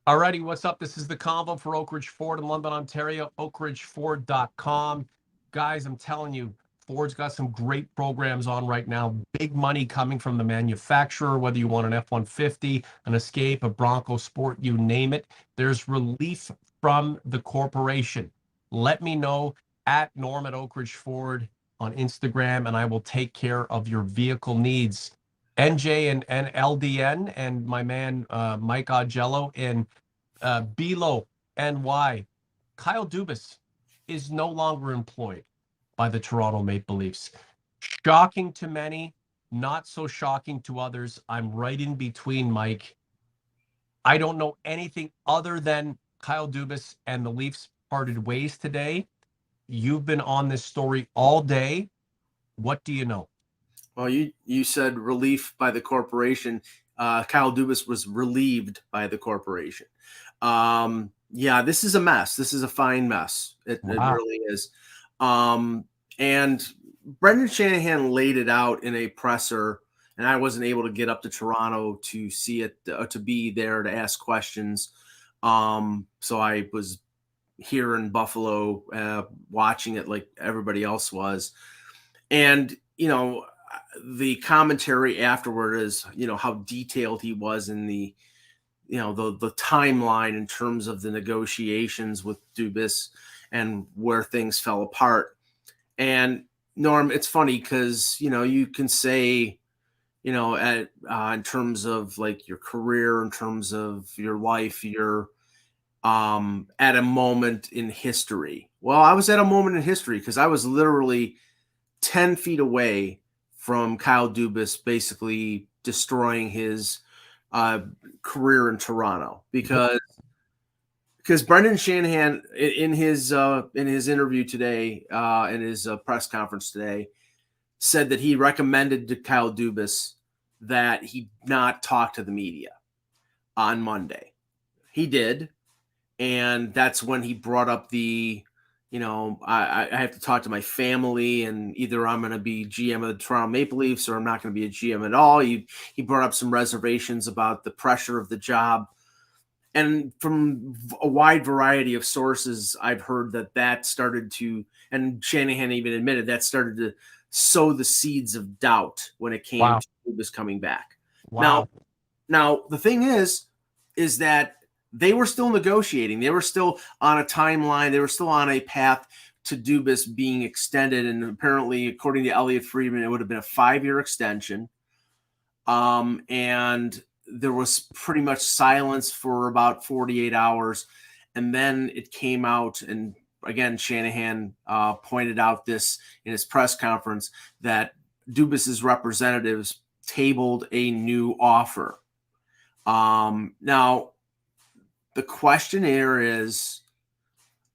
Alrighty, what's up? This is the Convo for Oak Ridge Ford in London, Ontario, oakridgeford.com. Guys, I'm telling you, Ford's got some great programs on right now. Big money coming from the manufacturer, whether you want an F-150, an Escape, a Bronco Sport, you name it. There's relief from the corporation. Let me know at Norm at Oak Ridge Ford on Instagram, and I will take care of your vehicle needs. NJ and LDN and my man Mike Augello in Below NY. Kyle Dubas is no longer employed by the Toronto Maple Leafs. Shocking to many, not so shocking to others. I'm right in between, Mike. I don't know anything other than Kyle Dubas and the Leafs parted ways today. You've been on this story all day. What do you know? Well, you said relief by the corporation. Kyle Dubas was relieved by the corporation. Yeah, this is a mess. This is a fine mess. It really is. And Brendan Shanahan laid it out in a presser, and I wasn't able to get up to Toronto to see it, to be there to ask questions. So I was here in Buffalo watching it like everybody else was. And, the commentary afterward is, how detailed he was in the timeline in terms of the negotiations with Dubas and where things fell apart. And Norm, it's funny because, you can say, in terms of like your career, in terms of your life, you're at a moment in history. Well, I was at a moment in history because I was literally 10 feet away from Kyle Dubas basically destroying his career in Toronto because Brendan Shanahan in his interview today, in his press conference today, said that he recommended to Kyle Dubas that he not talk to the media on Monday. He did, and that's when he brought up the, I have to talk to my family, and either I'm going to be GM of the Toronto Maple Leafs or I'm not going to be a GM at all. He brought up some reservations about the pressure of the job. And from a wide variety of sources, I've heard that started to, and Shanahan even admitted that started to sow the seeds of doubt when it came to Dubas coming back. Wow. Now the thing is that they were still negotiating. They were still on a timeline. They were still on a path to Dubas being extended. And apparently, according to Elliot Friedman, it would have been a 5-year extension. And there was pretty much silence for about 48 hours. And then it came out, and again, Shanahan pointed out this in his press conference, that Dubas's representatives tabled a new offer. Now, the question here is,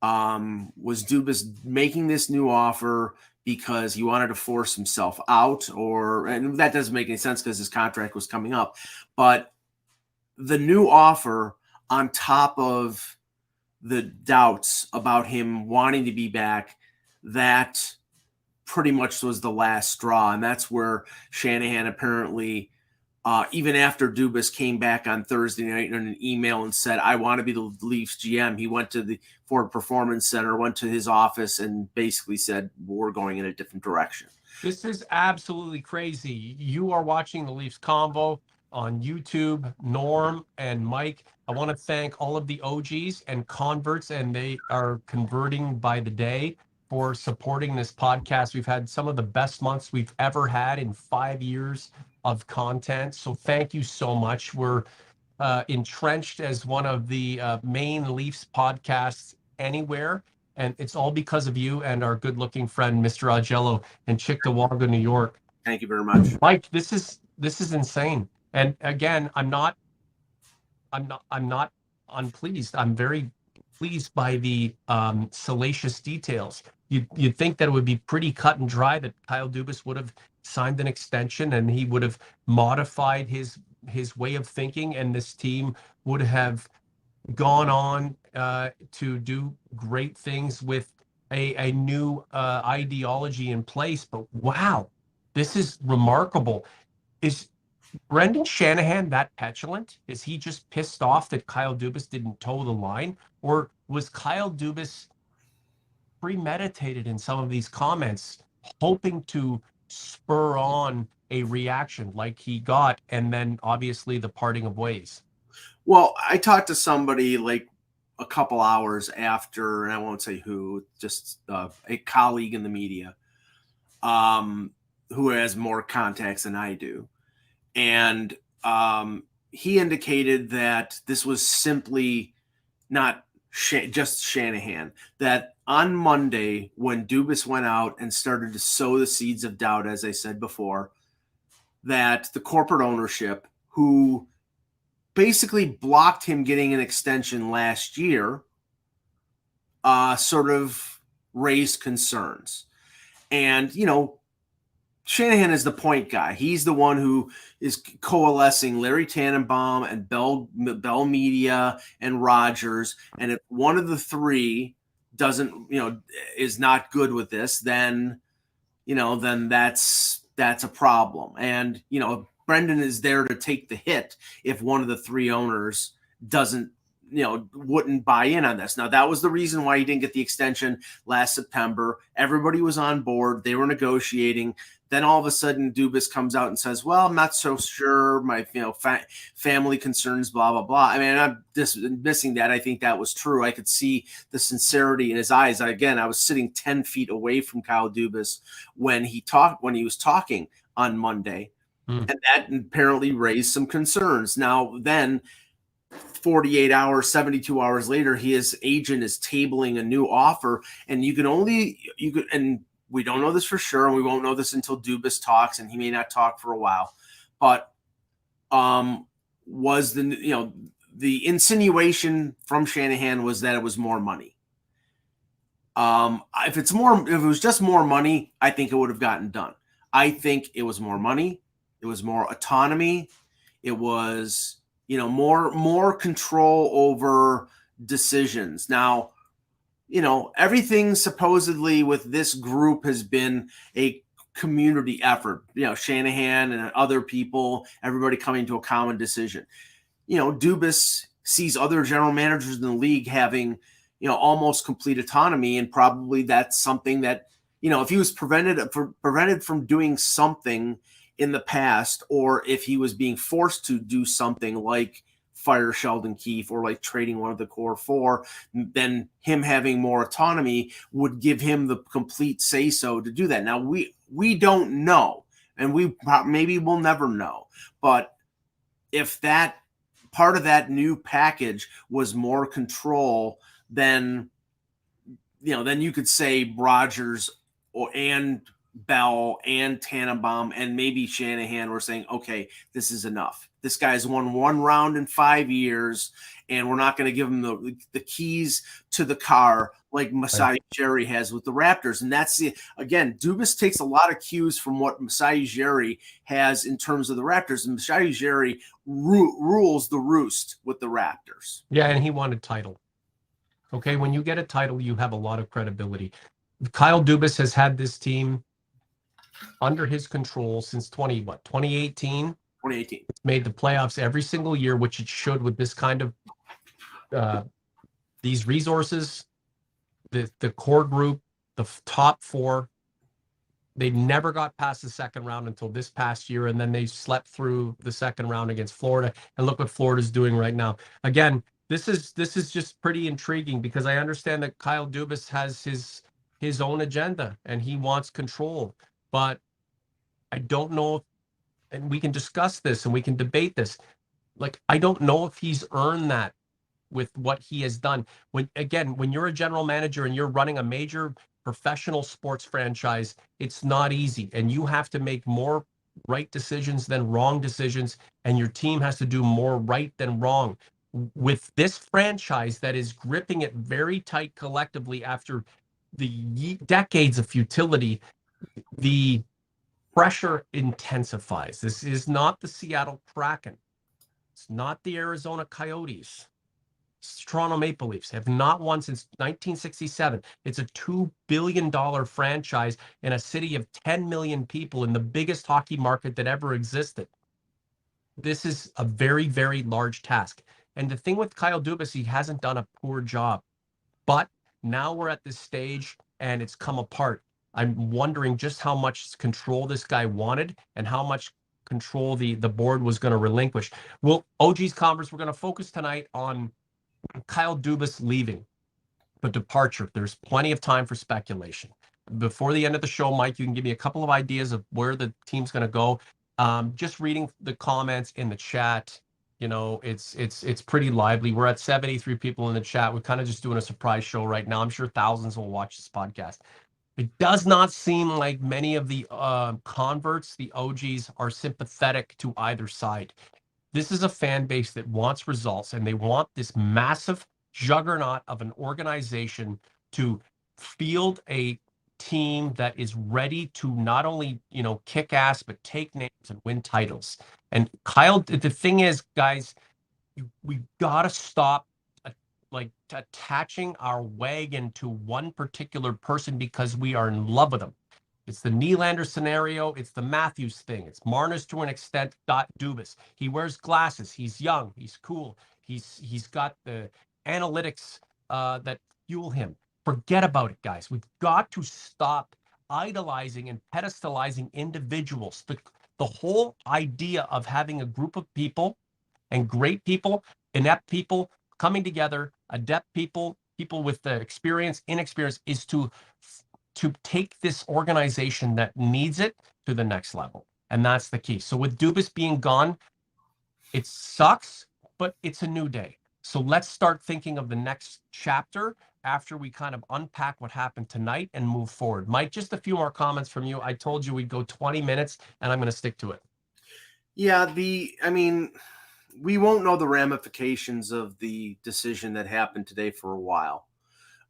was Dubas making this new offer because he wanted to force himself out, and that doesn't make any sense because his contract was coming up, but the new offer on top of the doubts about him wanting to be back, that pretty much was the last straw. And that's where Shanahan apparently, even after Dubas came back on Thursday night in an email and said, I want to be the Leafs GM, he went to the Ford Performance Center, went to his office, and basically said, we're going in a different direction. This is absolutely crazy. You are watching the Leafs Convo on YouTube. Norm and Mike, I want to thank all of the OGs and converts, and they are converting by the day, for supporting this podcast. We've had some of the best months we've ever had in 5 years of content. So thank you so much. We're entrenched as one of the main Leafs podcasts anywhere. And it's all because of you and our good-looking friend, Mr. Augello in Cheektowaga, New York. Thank you very much, Mike. This is insane. And again, I'm not unpleased. I'm very pleased by the salacious details. You'd think that it would be pretty cut and dry, that Kyle Dubas would have signed an extension and he would have modified his way of thinking, and this team would have gone on to do great things with a new ideology in place. But wow, this is remarkable. Brendan Shanahan that petulant? Is he just pissed off that Kyle Dubas didn't toe the line? Or was Kyle Dubas premeditated in some of these comments, hoping to spur on a reaction like he got, and then obviously the parting of ways? Well, I talked to somebody like a couple hours after, and I won't say who, just a colleague in the media, who has more contacts than I do. And he indicated that this was simply not just Shanahan, that on Monday, when Dubas went out and started to sow the seeds of doubt, as I said before, that the corporate ownership, who basically blocked him getting an extension last year, sort of raised concerns. And, you know, Shanahan is the point guy. He's the one who is coalescing Larry Tannenbaum and Bell Media and Rogers. And if one of the three doesn't, you know, is not good with this, then, you know, then that's a problem. And, you know, Brendan is there to take the hit if one of the three owners doesn't, you know, wouldn't buy in on this. Now, that was the reason why he didn't get the extension last September. Everybody was on board. They were negotiating. Then all of a sudden, Dubas comes out and says, well, I'm not so sure. My, you know, family concerns, blah, blah, blah. I mean, I'm just missing that. I think that was true. I could see the sincerity in his eyes. Again, I was sitting 10 feet away from Kyle Dubas when he was talking on Monday. And that apparently raised some concerns. Now, then 48 hours, 72 hours later, his agent is tabling a new offer. And and we don't know this for sure, and we won't know this until Dubas talks, and he may not talk for a while. But was the insinuation from Shanahan was that it was more money. If it was just more money, I think it would have gotten done. I think it was more money. It was more autonomy. It was, you know, more control over decisions. Now, you know, everything supposedly with this group has been a community effort. You know, Shanahan and other people, everybody coming to a common decision. You know, Dubas sees other general managers in the league having, you know, almost complete autonomy, and probably that's something that, you know, if he was prevented from doing something in the past, or if he was being forced to do something like fire Sheldon Keefe or like trading one of the core four, then him having more autonomy would give him the complete say-so to do that. Now, we don't know, and we maybe we'll never know. But if that part of that new package was more control, then, you know, then you could say Rogers and Bell and Tannenbaum and maybe Shanahan were saying, okay, this is enough. This guy's won one round in 5 years, and we're not going to give him the keys to the car like Masai Ujiri has with the Raptors. And that's again, Dubas takes a lot of cues from what Masai Ujiri has in terms of the Raptors, and Masai Ujiri rules the roost with the Raptors. Yeah, and he wanted title. Okay, when you get a title, you have a lot of credibility. Kyle Dubas has had this team under his control since 2018. 2018. It's made the playoffs every single year, which it should with this kind of these resources, the core group, the top four. They never got past the second round until this past year, and then they slept through the second round against Florida. And look what Florida's doing right now. Again, this is just pretty intriguing because I understand that Kyle Dubas has his own agenda and he wants control, but I don't know if, and we can discuss this and we can debate this. Like, I don't know if he's earned that with what he has done. When you're a general manager and you're running a major professional sports franchise, it's not easy, and you have to make more right decisions than wrong decisions, and your team has to do more right than wrong. With this franchise that is gripping it very tight collectively after the decades of futility, the pressure intensifies. This is not the Seattle Kraken. It's not the Arizona Coyotes. Toronto Maple Leafs have not won since 1967. It's a $2 billion franchise in a city of 10 million people in the biggest hockey market that ever existed. This is a very, very large task. And the thing with Kyle Dubas, he hasn't done a poor job. But now we're at this stage and it's come apart. I'm wondering just how much control this guy wanted and how much control the board was going to relinquish. Well, OG's Converse, we're going to focus tonight on Kyle Dubas leaving, the departure. There's plenty of time for speculation. Before the end of the show, Mike, you can give me a couple of ideas of where the team's going to go. Just reading the comments in the chat, it's pretty lively. We're at 73 people in the chat. We're kind of just doing a surprise show right now. I'm sure thousands will watch this podcast. It does not seem like many of the converts, the OGs, are sympathetic to either side. This is a fan base that wants results, and they want this massive juggernaut of an organization to field a team that is ready to not only, kick ass, but take names and win titles. And Kyle, the thing is, guys, we got to stop attaching our wagon to one particular person because we are in love with them. It's the Nylander scenario. It's the Matthews thing. It's Marner's to an extent. Dubas. He wears glasses. He's young. He's cool. He's got the analytics that fuel him. Forget about it, guys. We've got to stop idolizing and pedestalizing individuals. The whole idea of having a group of people and great people, inept people coming together, adept people, people with the experience, inexperience, is to take this organization that needs it to the next level. And that's the key. So with Dubas being gone, it sucks, but it's a new day. So let's start thinking of the next chapter after we kind of unpack what happened tonight and move forward. Mike, just a few more comments from you. I told you we'd go 20 minutes, and I'm going to stick to it. Yeah, we won't know the ramifications of the decision that happened today for a while.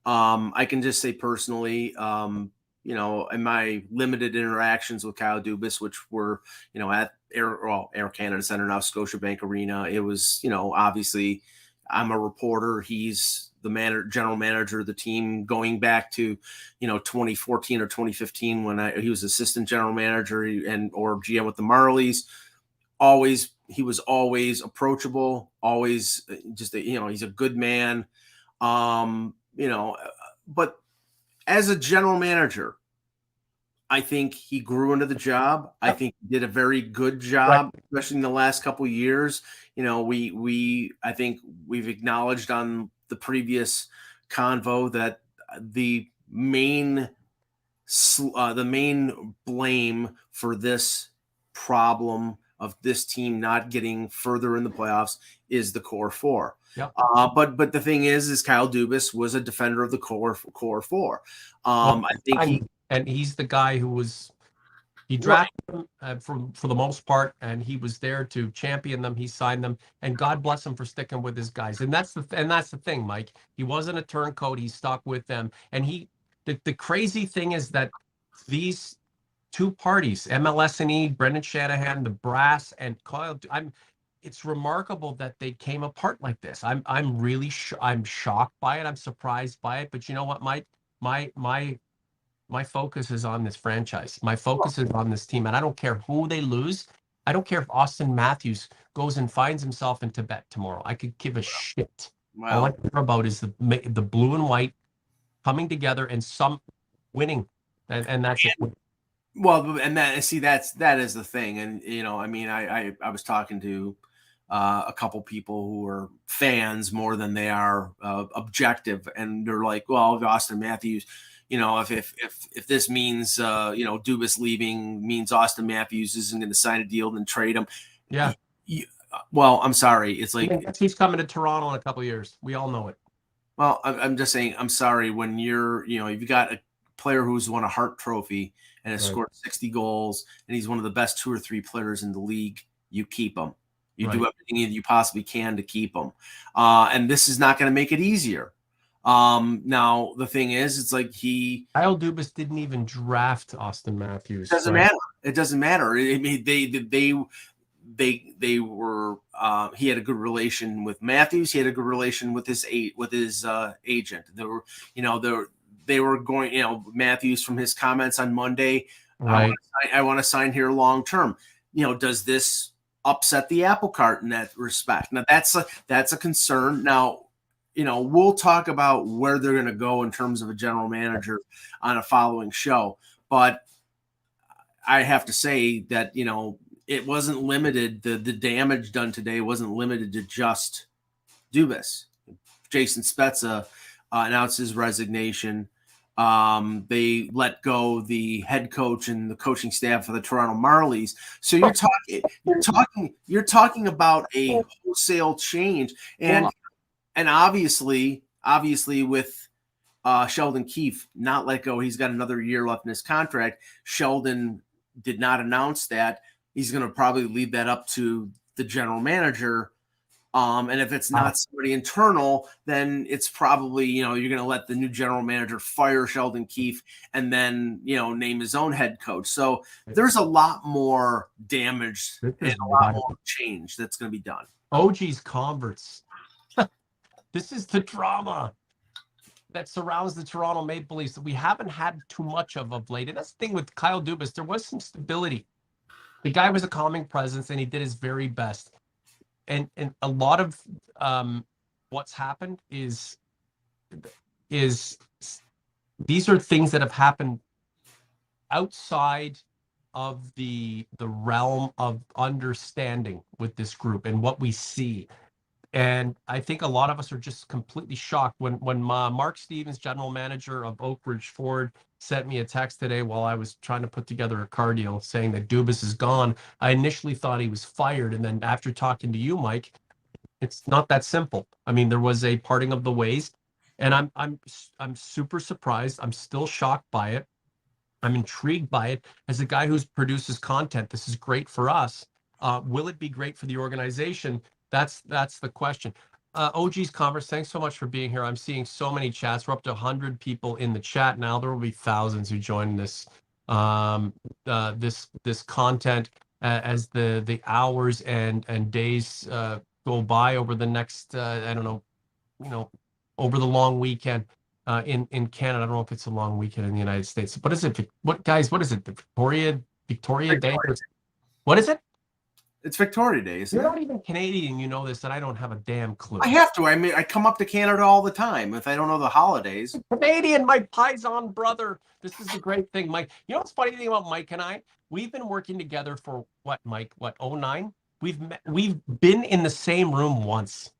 I can just say personally, in my limited interactions with Kyle Dubas, which were, at Air Canada Center, now Scotiabank Arena, it was, obviously I'm a reporter. He's the general manager of the team going back to, 2014 or 2015 when he was assistant general manager or GM with the Marlies. He was always approachable, always just, he's a good man. But as a general manager, I think he grew into the job. I think he did a very good job, right, especially in the last couple of years. I think we've acknowledged on the previous convo that the main blame for this problem of this team not getting further in the playoffs is the core four. Yep. But the thing is Kyle Dubas was a defender of the core four. I think he's the guy who he drafted them for the most part, and he was there to champion them. He signed them, and God bless him for sticking with his guys. And that's the thing, Mike. He wasn't a turncoat. He stuck with them, and the crazy thing is that these two parties, MLS&E, Brendan Shanahan, the brass, and Kyle, it's remarkable that they came apart like this. I'm really I'm shocked by it. I'm surprised by it. But you know what, Mike? My focus is on this franchise. My focus is on this team, and I don't care who they lose. I don't care if Austin Matthews goes and finds himself in Tibet tomorrow. I could give a shit. Wow. All I care about is the blue and white coming together and some winning, and that's it. Well, and that is the thing. And, I was talking to a couple people who are fans more than they are objective. And they're like, well, Austin Matthews, if this means, Dubas leaving means Austin Matthews isn't going to sign a deal, then trade him. Yeah. Well, I'm sorry. It's like he's coming to Toronto in a couple of years. We all know it. Well, I'm just saying, I'm sorry when you've got a player who's won a Hart Trophy and has scored 60 goals, and he's one of the best 2 or 3 players in the league, you keep him. You do everything you possibly can to keep him. And this is not going to make it easier. Now, the thing is, it's like Kyle Dubas didn't even draft Austin Matthews. It doesn't matter. It doesn't matter. I mean, they were he had a good relation with Matthews. He had a good relation with his agent. They were going, Matthews, from his comments on Monday, right, I want to sign here long term. Does this upset the apple cart in that respect. Now that's a concern. Now, we'll talk about where they're going to go in terms of a general manager on a following show. But I have to say that, it wasn't limited. The damage done today wasn't limited to just Dubas. Jason Spezza announced his resignation. They let go the head coach and the coaching staff of the Toronto Marlies. So you're talking about a wholesale change, and obviously with Sheldon Keefe not let go, he's got another year left in his contract. Sheldon did not announce that. He's going to probably leave that up to the general manager. And if it's not somebody internal, then it's probably, you're going to let the new general manager fire Sheldon Keefe and then, name his own head coach. So there's a lot more damage and a lot more change that's going to be done. OG's converts. This is the drama that surrounds the Toronto Maple Leafs that we haven't had too much of late. And that's the thing with Kyle Dubas. There was some stability. The guy was a calming presence, and he did his very best. And a lot of what's happened is these are things that have happened outside of the realm of understanding with this group and what we see. And I think a lot of us are just completely shocked when Mark Stevens, general manager of Oak Ridge Ford, sent me a text today while I was trying to put together a car deal saying that Dubas is gone. I initially thought he was fired. And then after talking to you, Mike, it's not that simple. I mean, there was a parting of the ways, and I'm super surprised. I'm still shocked by it. I'm intrigued by it. As a guy who produces content, this is great for us. Will it be great for the organization? That's the question. OG's Converse, thanks so much for being here. I'm seeing so many chats. We're up to 100 people in the chat now. There will be thousands who join this this content as the hours and days go by over the next I don't know, over the long weekend in Canada. I don't know if it's a long weekend in the United States. What is it? What is it? The Victoria Day? What is it? It's Victoria Day, isn't it? You're not even Canadian, you know this, and I don't have a damn clue. I have to. I mean, I come up to Canada all the time if I don't know the holidays. Canadian, my Paisan brother. This is the great thing, Mike. You know what's funny thing about Mike and I? We've been working together for what, Mike? What, 09? We've been in the same room once.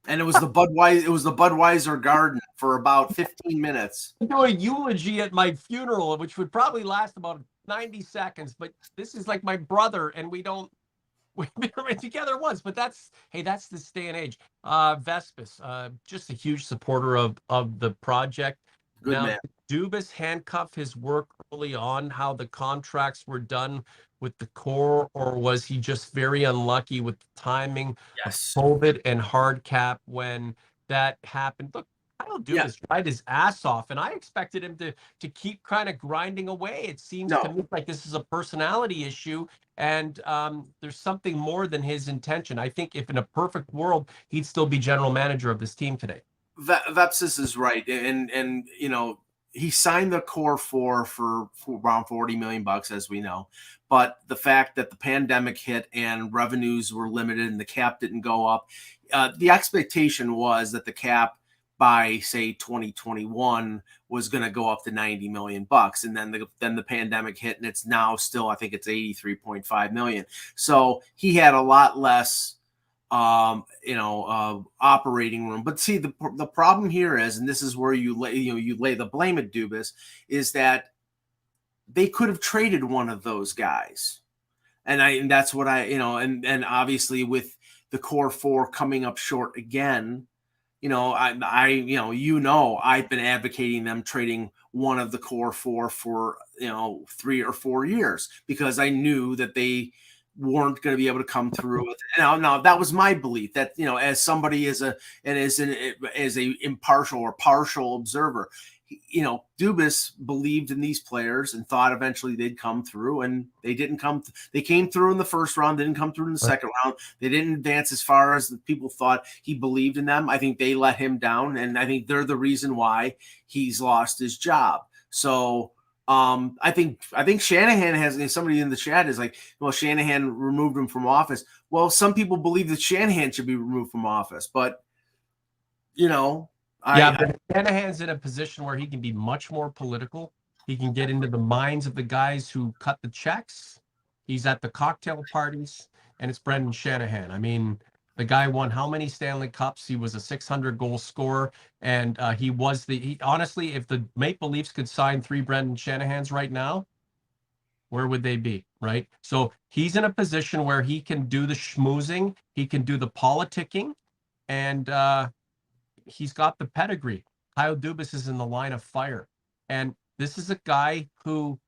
And it was the Budweiser Garden for about 15 minutes. I do a eulogy at my funeral, which would probably last about 90 seconds. But this is like my brother, and we've been together once. But that's this day and age. Vespis, just a huge supporter of the project. Good now, man. Dubas handcuff his work early on, how the contracts were done with the core, or was he just very unlucky with the timing of COVID and hard cap when that happened? Look, Kyle Dubas tried his ass off, and I expected him to keep kind of grinding away. It seems to me like this is a personality issue, and there's something more than his intention. I think if in a perfect world, he'd still be general manager of this team today. Vepsis is right, and he signed the core for around $40 million, as we know. But the fact that the pandemic hit and revenues were limited and the cap didn't go up, the expectation was that the cap by say 2021 was going to go up to $90 million, and then the pandemic hit, and it's now still, I think it's $83.5 million. So he had a lot less operating room. But see, the problem here is, and this is where you lay the blame at Dubas, is that they could have traded one of those guys. And that's what and obviously with the core four coming up short again, I've been advocating them trading one of the core four for 3 or 4 years, because I knew that they weren't going to be able to come through with it. Now that was my belief, that as somebody as a impartial or partial observer, Dubas believed in these players and thought eventually they'd come through, and they didn't come. They came through in the first round, didn't come through in the second round. They didn't advance as far as the people thought. He believed in them. I think they let him down, and I think they're the reason why he's lost his job. So I think Shanahan has, somebody in the chat is like, well, Shanahan removed him from office. Well, some people believe that Shanahan should be removed from office, but But Shanahan's in a position where he can be much more political. He can get into the minds of the guys who cut the checks. He's at the cocktail parties, and it's Brendan Shanahan. I mean, the guy won how many Stanley Cups? He was a 600 goal scorer, and honestly, if the Maple Leafs could sign 3 Brendan Shanahans right now, where would they be, right? So he's in a position where he can do the schmoozing, he can do the politicking, and he's got the pedigree. Kyle Dubas is in the line of fire. And this is a guy who,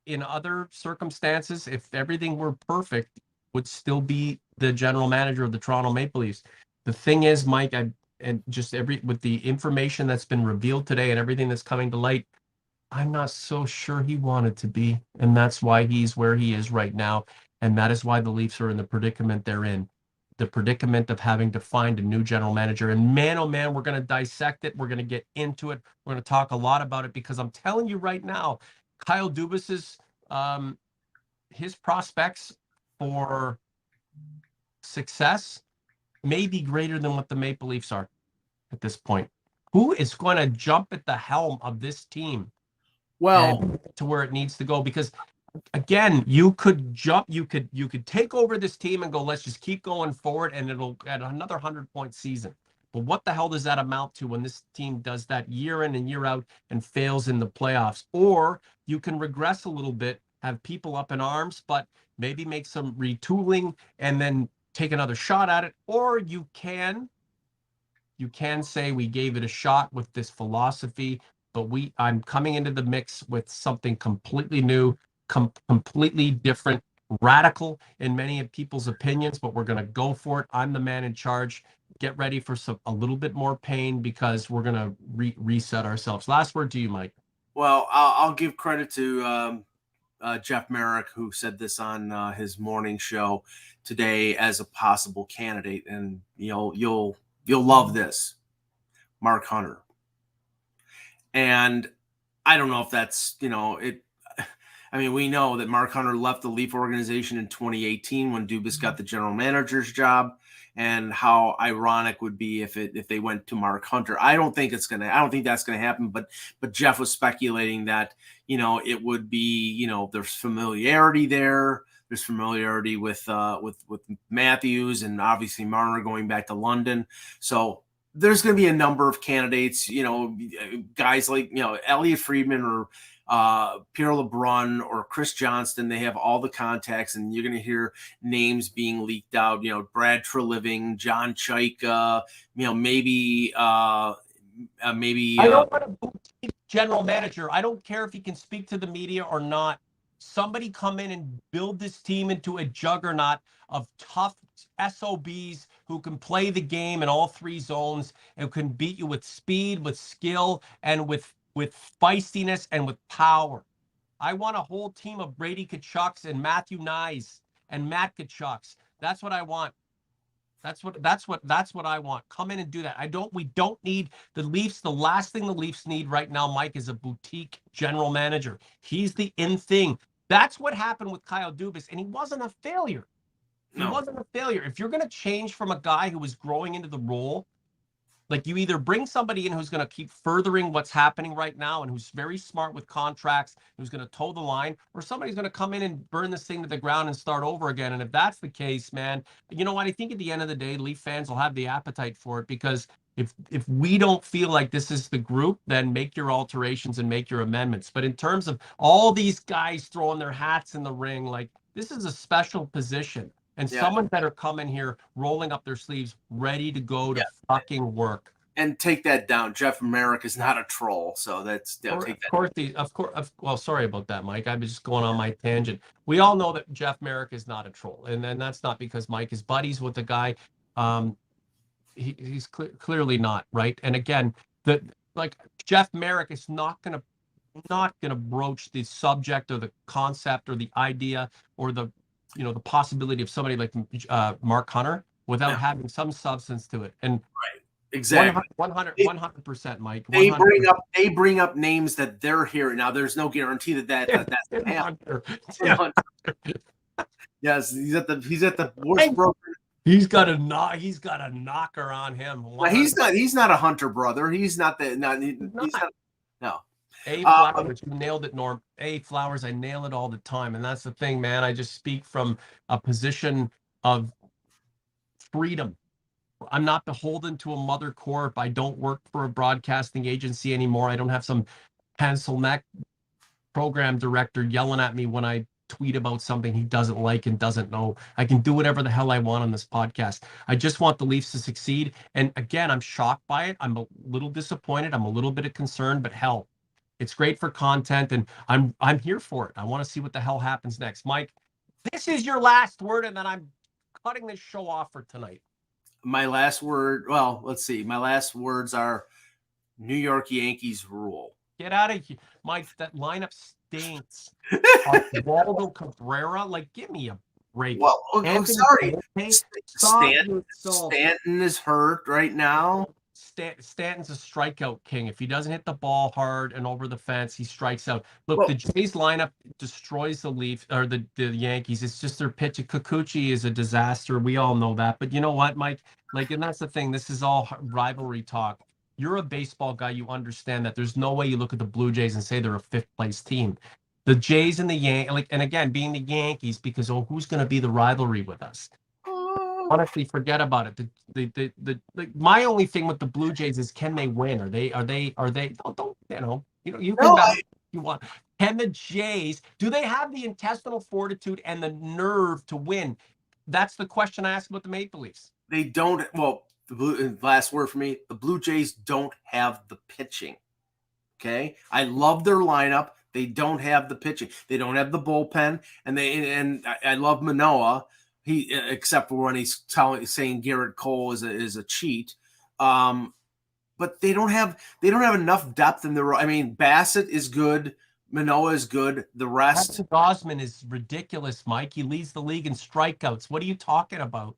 in other circumstances, if everything were perfect, would still be the general manager of the Toronto Maple Leafs. The thing is, Mike, with the information that's been revealed today and everything that's coming to light, I'm not so sure he wanted to be. And that's why he's where he is right now. And that is why the Leafs are in the predicament they're in. The predicament of having to find a new general manager. And man, oh man, we're going to dissect it. We're going to get into it. We're going to talk a lot about it because I'm telling you right now, Kyle Dubas's his prospects for success may be greater than what the Maple Leafs are at this point. Who is going to jump at the helm of this team? Well, to where it needs to go, because again, you could take over this team and go, let's just keep going forward, and it'll at another 100-point season. But what the hell does that amount to when this team does that year in and year out and fails in the playoffs? Or you can regress a little bit, have people up in arms, but maybe make some retooling and then take another shot at it. Or you can say we gave it a shot with this philosophy, but I'm coming into the mix with something completely new, completely different, radical in many of people's opinions, but we're going to go for it. I'm the man in charge. Get ready for a little bit more pain because we're going to reset ourselves. Last word to you, Mike. Well, I'll give credit to Jeff Merrick, who said this on his morning show today as a possible candidate, and you'll love this. Mark Hunter. And I don't know if that's, it. I mean, we know that Mark Hunter left the Leaf organization in 2018 when Dubas got the general manager's job, and how ironic would be if they went to Mark Hunter. I don't think that's gonna happen. But Jeff was speculating that it would be there's familiarity there. There's familiarity with Matthews, and obviously Marner going back to London. So there's going to be a number of candidates, guys like, Elliot Friedman or Pierre LeBrun or Chris Johnston. They have all the contacts, and you're going to hear names being leaked out, Brad Treliving, John Chaika, maybe I don't want a boutique general manager. I don't care if he can speak to the media or not. Somebody come in and build this team into a juggernaut of tough SOBs who can play the game in all 3 zones and can beat you with speed, with skill, and with feistiness and with power. I want a whole team of Brady Kachucks and Matthew Nyes and Matt Kachucks. That's what I want. That's what I want. Come in and do that. We don't need the Leafs. The last thing the Leafs need right now, Mike, is a boutique general manager. He's the in thing. That's what happened with Kyle Dubas, and he wasn't a failure. He wasn't a failure. If you're going to change from a guy who was growing into the role, like, you either bring somebody in who's going to keep furthering what's happening right now and who's very smart with contracts, who's going to toe the line, or somebody's going to come in and burn this thing to the ground and start over again. And if that's the case, man, you know what? I think at the end of the day, Leaf fans will have the appetite for it, because if we don't feel like this is the group, then make your alterations and make your amendments. But in terms of all these guys throwing their hats in the ring, like, this is a special position. And someone better come in here rolling up their sleeves, ready to go to fucking work. And take that down. Jeff Merrick is not a troll, so that's take that. Of course. Well, sorry about that, Mike. I was just going on my tangent. We all know that Jeff Merrick is not a troll, and then that's not because Mike is buddies with the guy. He's clearly not, right. And again, Jeff Merrick is not gonna broach the subject or the concept or the idea or the possibility of somebody like Mark Hunter without having some substance to it. And Exactly. 100%, Mike. They 100%. bring up names that they're hearing. Now, there's no guarantee that's Tim Hunter. Tim Hunter. Yes, he's at the worst broker. He's got a knocker on him. Well, he's not a Hunter brother. He's not the he's not. No. A Flowers, you nailed it, Norm. A Flowers, I nail it all the time. And that's the thing, man. I just speak from a position of freedom. I'm not beholden to a mother corp. I don't work for a broadcasting agency anymore. I don't have some pencil neck program director yelling at me when I tweet about something he doesn't like and doesn't know. I can do whatever the hell I want on this podcast. I just want the Leafs to succeed. And again, I'm shocked by it. I'm a little disappointed. I'm a little bit of concern, but hell, it's great for content, and I'm here for it. I want to see what the hell happens next. Mike, this is your last word, and then I'm cutting this show off for tonight. My last word, well, let's see. My last words are New York Yankees rule. Get out of here. Mike, that lineup stinks. Waldo Cabrera, like, give me a break. Well, I'm sorry. Stanton is hurt right now. Stanton's a strikeout king. If he doesn't hit the ball hard and over the fence, he strikes out. Look, the Jays lineup destroys the Leafs or the Yankees. It's just their pitch. Kikuchi is a disaster. We all know that. But you know what, Mike? Like, and that's the thing. This is all rivalry talk. You're a baseball guy. You understand that. There's no way you look at the Blue Jays and say they're a fifth place team. The Jays and the Yankees, and again, being the Yankees, because who's going to be the rivalry with us? Honestly, forget about it. My only thing with the Blue Jays is, can they win? Are they don't you can you want. Can the Jays, do they have the intestinal fortitude and the nerve to win? That's the question I asked about the Maple Leafs. They don't. Well, last word for me, the Blue Jays don't have the pitching. Okay, I love their lineup. They don't have the pitching. They don't have the bullpen, and I love Manoah. He, except for when he's saying Garrett Cole is a cheat, but they don't have enough depth in the. I mean, Bassett is good, Manoah is good. The rest, Gosman is ridiculous, Mike. He leads the league in strikeouts. What are you talking about?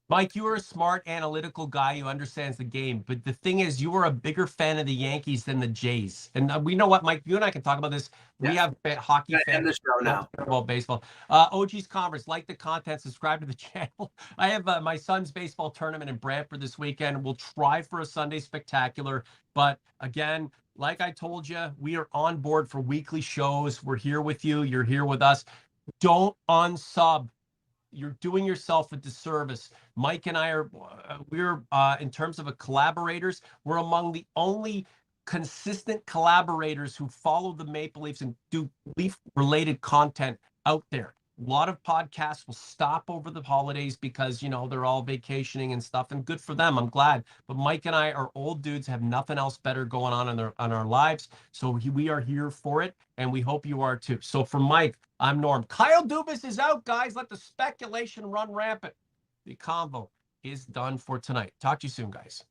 Mike, you are a smart, analytical guy who understands the game. But the thing is, you are a bigger fan of the Yankees than the Jays. And we know what, Mike, you and I can talk about this. Yeah. We have hockey fans. The show now. About baseball. OG's Converse, like the content, subscribe to the channel. I have my son's baseball tournament in Brantford this weekend. We'll try for a Sunday spectacular. But again, like I told you, we are on board for weekly shows. We're here with you. You're here with us. Don't unsub. You're doing yourself a disservice. Mike and I we're in terms of collaborators, we're among the only consistent collaborators who follow the Maple Leafs and do Leaf-related content out there. A lot of podcasts will stop over the holidays because, they're all vacationing and stuff, and good for them. I'm glad. But Mike and I are old dudes, have nothing else better going on in our lives. So we are here for it, and we hope you are too. So for Mike, I'm Norm. Kyle Dubas is out, guys. Let the speculation run rampant. The convo is done for tonight. Talk to you soon, guys.